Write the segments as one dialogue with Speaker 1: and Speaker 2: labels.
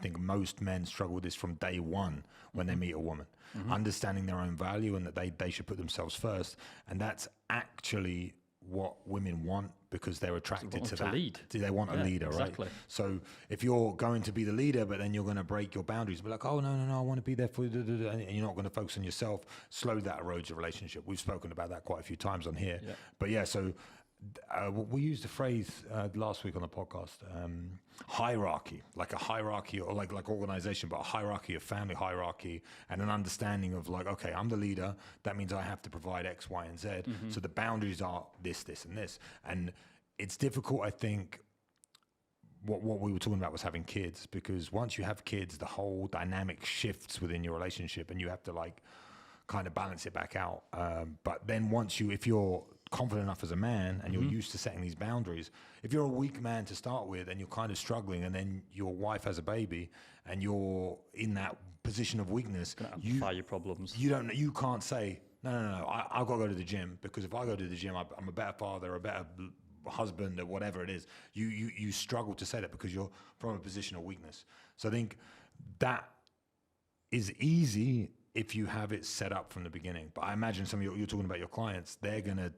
Speaker 1: think most men struggle with this from day one when they meet a woman, understanding their own value and that they should put themselves first. And that's actually what women want, because they're attracted to that.
Speaker 2: Lead.
Speaker 1: They want a leader,
Speaker 2: exactly.
Speaker 1: right? So if you're going to be the leader, but then you're going to break your boundaries, be like, oh, no, I want to be there for you, and you're not going to focus on yourself, slowly that erodes your relationship. We've spoken about that quite a few times on here. Yeah. But yeah, so we used the phrase last week on the podcast, hierarchy, like a hierarchy, or like organization, but a hierarchy, a family hierarchy, and an understanding of like, okay, I'm the leader. That means I have to provide X, Y, and Z. So the boundaries are this, and this. And it's difficult, I think. What we were talking about was having kids, because once you have kids, the whole dynamic shifts within your relationship, and you have to like kind of balance it back out. But then if you're confident enough as a man and you're used to setting these boundaries, if you're a weak man to start with and you're kind of struggling, and then your wife has a baby and you're in that position of weakness,
Speaker 2: gonna amplify your problems.
Speaker 1: You can't say no. I've got to go to the gym, because if I go to the gym, I'm a better father, a better husband, or whatever it is. You struggle to say that because you're from a position of weakness. So I think that is easy if you have it set up from the beginning. But I imagine some of you're talking about your clients, they're gonna.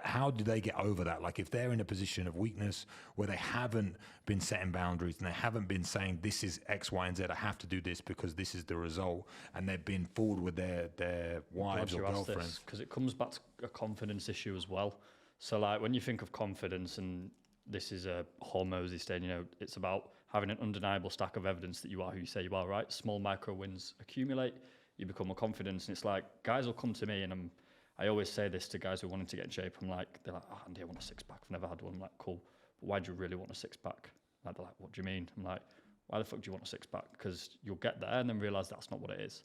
Speaker 1: How do they get over that? Like if they're in a position of weakness where they haven't been setting boundaries and they haven't been saying this is X, Y, and Z, I have to do this because this is the result, and they've been forward with their wives or girlfriends.
Speaker 2: Because it comes back to a confidence issue as well. So like when you think of confidence, and this is a Hormozy state, it's about having an undeniable stack of evidence that you are who you say you are, right? Small micro wins accumulate, you become more confident. And it's like guys will come to me, and I always say this to guys who are wanting to get in shape. They're like, oh, Andy, I want a six-pack. I've never had one. I'm like, cool. But why do you really want a six-pack? Like, they're like, what do you mean? I'm like, why the fuck do you want a six-pack? Because you'll get there and then realise that's not what it is.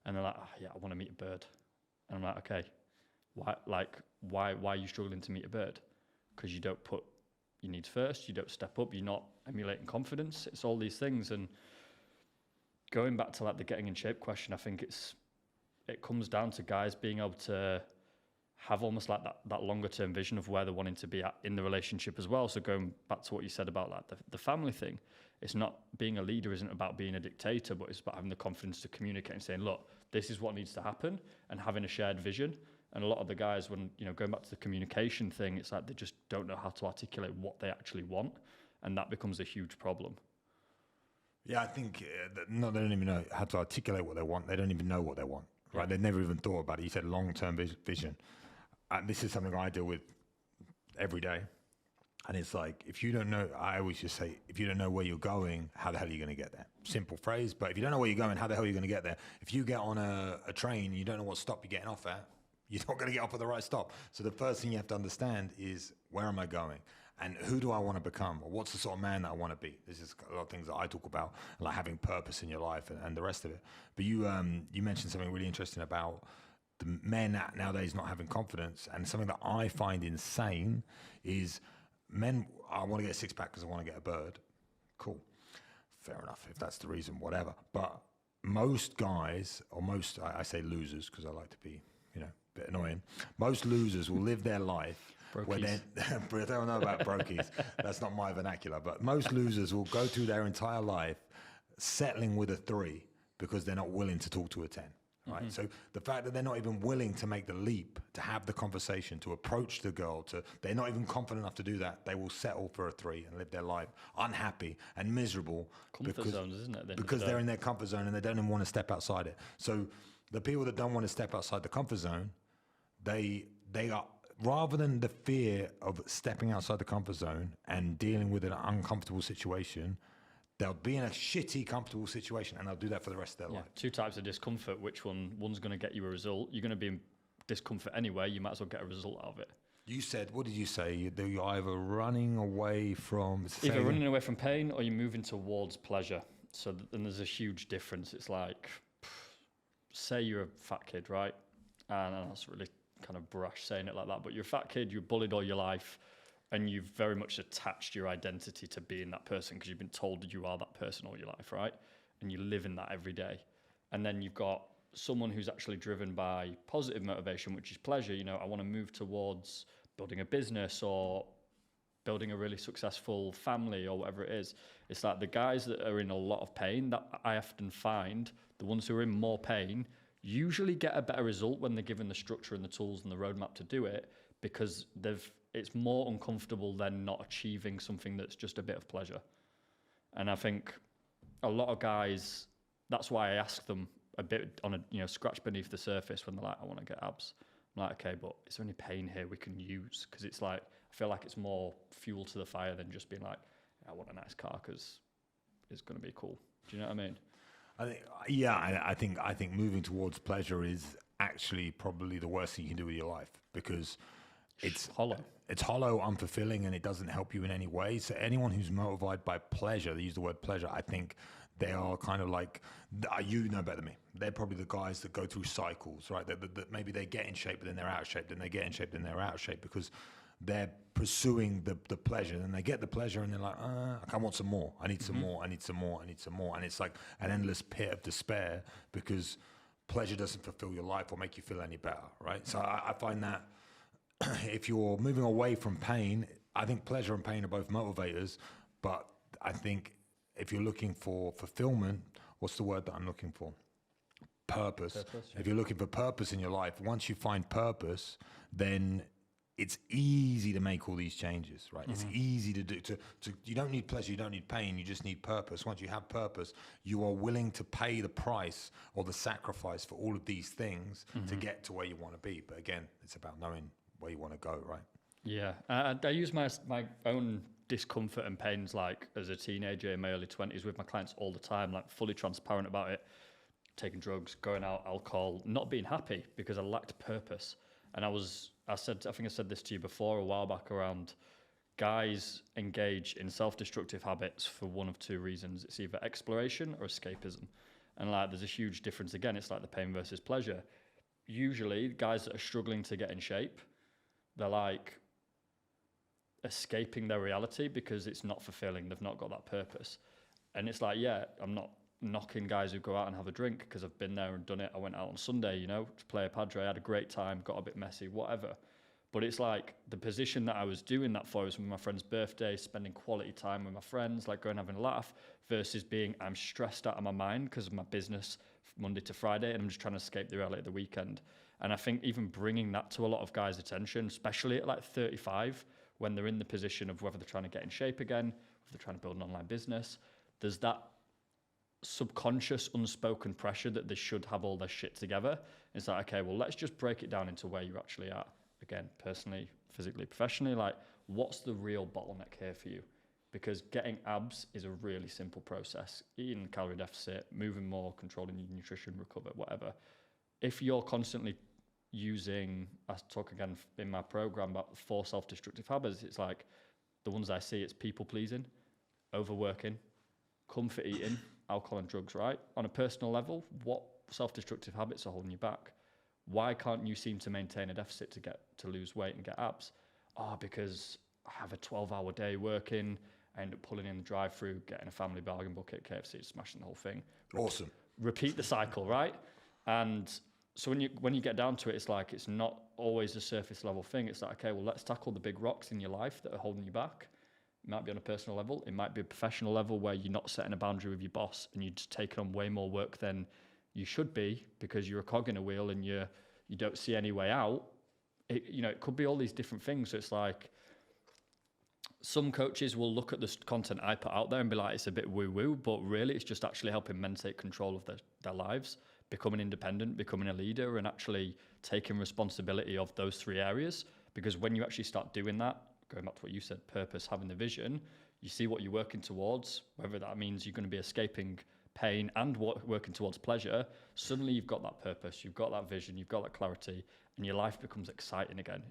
Speaker 2: And they're like, oh, yeah, I want to meet a bird. And I'm like, okay, why are you struggling to meet a bird? Because you don't put your needs first. You don't step up. You're not emulating confidence. It's all these things. And going back to like the getting in shape question, I think it comes down to guys being able to have almost like that longer term vision of where they're wanting to be at in the relationship as well. So going back to what you said about like the family thing, it's not, being a leader isn't about being a dictator, but it's about having the confidence to communicate and saying, look, this is what needs to happen, and having a shared vision. And a lot of the guys, when, going back to the communication thing, it's like they just don't know how to articulate what they actually want. And that becomes a huge problem.
Speaker 1: Yeah, I think they don't even know how to articulate what they want. They don't even know what they want. Right, they've never even thought about it. You said long-term vision. And this is something I deal with every day. And it's like, if you don't know, I always just say, if you don't know where you're going, how the hell are you going to get there? Simple phrase, but if you don't know where you're going, how the hell are you going to get there? If you get on a train and you don't know what stop you're getting off at, you're not going to get off at the right stop. So the first thing you have to understand is, where am I going? And who do I want to become? Or what's the sort of man that I want to be? This is a lot of things that I talk about, like having purpose in your life and the rest of it. But you mentioned something really interesting about the men nowadays not having confidence. And something that I find insane is men, I want to get a six-pack because I want to get a bird. Cool. Fair enough. If that's the reason, whatever. But most guys, or most, I say losers because I like to be, a bit annoying. Most losers will live their life where they don't know about brokies. That's not my vernacular. But most losers will go through their entire life settling with a 3 because they're not willing to talk to a 10. Right. So the fact that they're not even willing to make the leap, to have the conversation, to approach the girl, they're not even confident enough to do that. They will settle for a 3 and live their life unhappy and miserable.
Speaker 2: Comfort zones, isn't it?
Speaker 1: Because they're in their comfort zone and they don't even want to step outside it. So the people that don't want to step outside the comfort zone, they are, rather than the fear of stepping outside the comfort zone and dealing with an uncomfortable situation, they'll be in a shitty, comfortable situation, and they'll do that for the rest of their life. 2 types
Speaker 2: of discomfort. Which one's going to get you a result? You're going to be in discomfort anyway. You might as well get a result out of it.
Speaker 1: You said, what did you say? You're either running away from...
Speaker 2: Either running away from pain or you're moving towards pleasure. So then there's a huge difference. It's like, say you're a fat kid, right? And that's really kind of brash saying it like that, but you're a fat kid, you're bullied all your life, and you've very much attached your identity to being that person because you've been told that you are that person all your life, right? And you live in that every day. And then you've got someone who's actually driven by positive motivation, which is pleasure. I want to move towards building a business or building a really successful family or whatever it is. It's like the guys that are in a lot of pain, that I often find the ones who are in more pain usually get a better result when they're given the structure and the tools and the roadmap to do it, because it's more uncomfortable than not achieving something that's just a bit of pleasure. And I think a lot of guys, that's why I ask them a bit on a, scratch beneath the surface when they're like, I want to get abs. I'm like, okay, but is there any pain here we can use? Because it's like, I feel like it's more fuel to the fire than just being like, I want a nice car because it's going to be cool. Do you know what I mean?
Speaker 1: I think moving towards pleasure is actually probably the worst thing you can do with your life, because it's
Speaker 2: hollow.
Speaker 1: It's hollow, unfulfilling, and it doesn't help you in any way. So anyone who's motivated by pleasure, they use the word pleasure, I think they are kind of like, you know better than me, they're probably the guys that go through cycles, right? That maybe they get in shape, but then they're out of shape, then they get in shape, then they're out of shape, because they're pursuing the pleasure, and they get the pleasure, and they're like, I want some more. I need some more. I need some more. I need some more. And it's like an endless pit of despair, because pleasure doesn't fulfill your life or make you feel any better, right? So I find that if you're moving away from pain, I think pleasure and pain are both motivators, but I think if you're looking for fulfillment, what's the word that I'm looking for? Purpose. Yeah. If you're looking for purpose in your life, once you find purpose, then it's easy to make all these changes, right? It's easy to do. You don't need pleasure, you don't need pain, you just need purpose. Once you have purpose, you are willing to pay the price or the sacrifice for all of these things to get to where you want to be. But again, it's about knowing where you want to go, right?
Speaker 2: Yeah, I use my own discomfort and pains, like as a teenager in my early 20s with my clients all the time, like fully transparent about it, taking drugs, going out, alcohol, not being happy because I lacked purpose. And I think I said this to you before a while back, around guys engage in self-destructive habits for one of two reasons. It's either exploration or escapism. And like, there's a huge difference again. It's like the pain versus pleasure. Usually guys that are struggling to get in shape, they're like escaping their reality because it's not fulfilling. They've not got that purpose. And it's like, yeah, I'm not knocking guys who go out and have a drink, because I've been there and done it. I went out on Sunday, to play a padre, had a great time, got a bit messy, whatever. But it's like the position that I was doing that for was with my friend's birthday, spending quality time with my friends, like going having a laugh, versus being, I'm stressed out of my mind because of my business Monday to Friday, and I'm just trying to escape the reality of the weekend. And I think even bringing that to a lot of guys' attention, especially at like 35, when they're in the position of whether they're trying to get in shape again, if they're trying to build an online business, there's that subconscious, unspoken pressure that they should have all their shit together. It's like, okay, well, let's just break it down into where you're actually at. Again, personally, physically, professionally, like, what's the real bottleneck here for you? Because getting abs is a really simple process. Eating calorie deficit, moving more, controlling your nutrition, recover, whatever. If you're constantly using, I talk again in my program about 4 self-destructive habits, it's like the ones I see, it's people pleasing, overworking, comfort eating, alcohol and drugs, right? On a personal level, what self-destructive habits are holding you back? Why can't you seem to maintain a deficit to lose weight and get abs? Because I have a 12-hour day working, I end up pulling in the drive-through, getting a family bargain bucket at KFC, smashing the whole thing.
Speaker 1: Awesome.
Speaker 2: Repeat the cycle, right? And so when you get down to it, it's like, it's not always a surface level thing. It's like, okay, well, let's tackle the big rocks in your life that are holding you back. It might be on a personal level. It might be a professional level where you're not setting a boundary with your boss and you're just taking on way more work than you should be because you're a cog in a wheel and you don't see any way out. It could be all these different things. So it's like, some coaches will look at the content I put out there and be like, it's a bit woo-woo, but really it's just actually helping men take control of their lives, becoming independent, becoming a leader, and actually taking responsibility of those 3 areas. Because when you actually start doing that, going back to what you said, purpose, having the vision, you see what you're working towards, whether that means you're going to be escaping pain and working towards pleasure. Suddenly you've got that purpose, you've got that vision, you've got that clarity, and your life becomes exciting again.